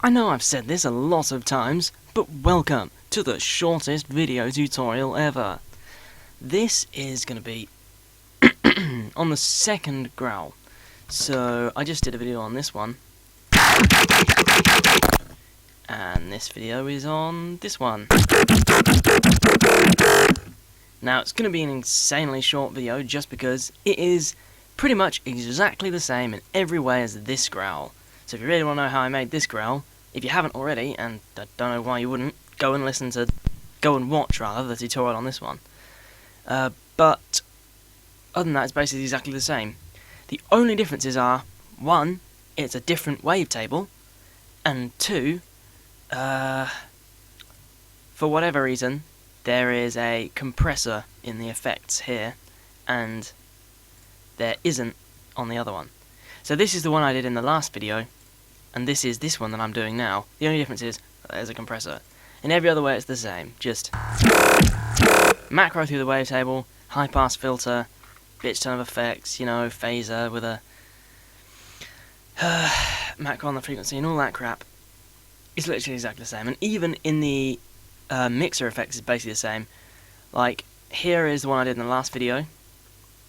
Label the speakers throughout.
Speaker 1: I know I've said this a lot of times, but welcome to the shortest video tutorial ever. This is going to be on the second Growl. So I just did a video on this one, and this video is on this one. Now it's going to be an insanely short video just because it is pretty much exactly the same in every way as this Growl. So if you really want to know how I made this Growl, if you haven't already, and I don't know why you wouldn't, go and watch the tutorial on this one. But other than that, it's basically exactly the same. The only differences are, one, it's a different wavetable, and two, for whatever reason, there is a compressor in the effects here, and there isn't on the other one. So this is the one I did in the last video, and this is this one that I'm doing now. The only difference is there's a compressor. In every other way it's the same, just macro through the wavetable, high pass filter, bitch ton of effects, you know, phaser with a macro on the frequency and all that crap. It's literally exactly the same, and even in the mixer effects is basically the same. Like, here is the one I did in the last video,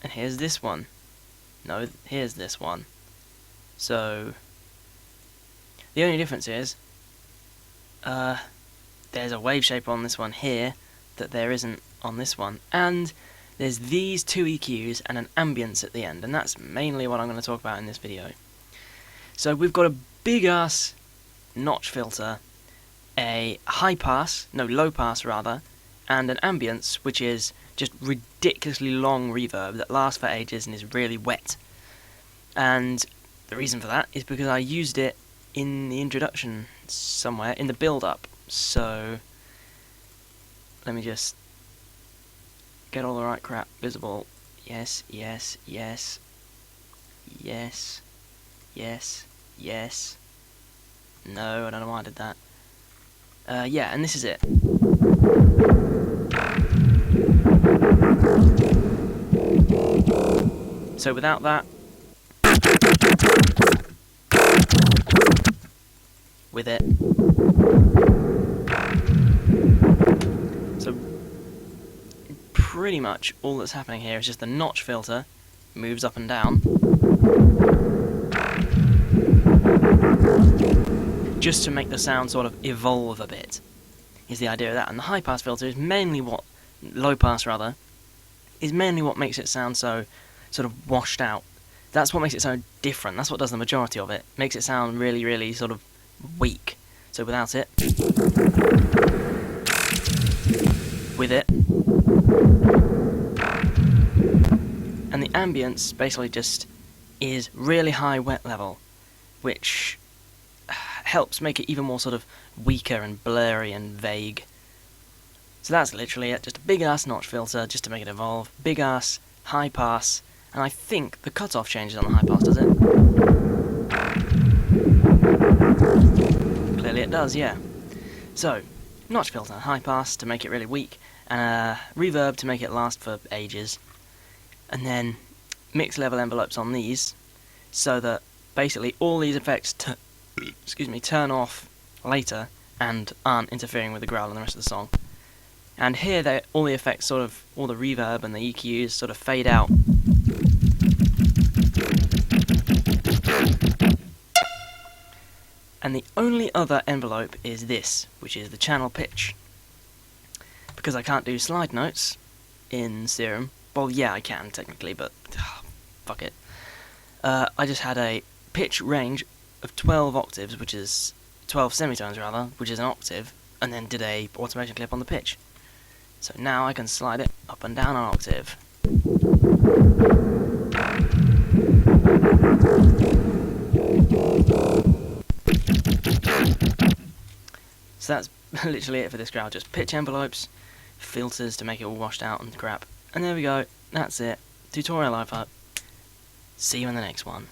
Speaker 1: and here's this one. No, here's this one. So the only difference is there's a wave shaper on this one here that there isn't on this one, and there's these two EQs and an ambience at the end, and that's mainly what I'm going to talk about in this video. So we've got a big ass notch filter, a low pass rather, and an ambience which is just ridiculously long reverb that lasts for ages and is really wet. And the reason for that is because I used it in the introduction somewhere, in the build-up. So let me just get all the right crap visible. Yes, yes, yes, yes, yes, yes. No, I don't know why I did that. Yeah, and this is it. So without that, with it. So pretty much all that's happening here is just the notch filter moves up and down, just to make the sound sort of evolve a bit, is the idea of that. And the high pass filter is mainly low pass rather, is mainly what makes it sound so sort of washed out. That's what makes it sound different. That's what does the majority of it. Makes it sound really, really sort of weak. So without it, with it, and the ambience basically just is really high wet level, which helps make it even more sort of weaker and blurry and vague. So that's literally it, just a big ass notch filter just to make it evolve, big ass high pass, and I think the cutoff changes on the high pass, does it? Clearly it does, yeah. So, notch filter, high pass to make it really weak, and reverb to make it last for ages, and then mix level envelopes on these, so that basically all these effects turn off later and aren't interfering with the growl and the rest of the song. And here all the effects all the reverb and the EQs sort of fade out. And the only other envelope is this, which is the channel pitch. Because I can't do slide notes in Serum. Well, yeah, I can technically, but fuck it. I just had a pitch range of 12 octaves, which is 12 semitones rather, which is an octave, and then did a automation clip on the pitch. So now I can slide it up and down an octave. So that's literally it for this Growl, just pitch envelopes, filters to make it all washed out and crap. And there we go, that's it. Tutorial over. See you in the next one.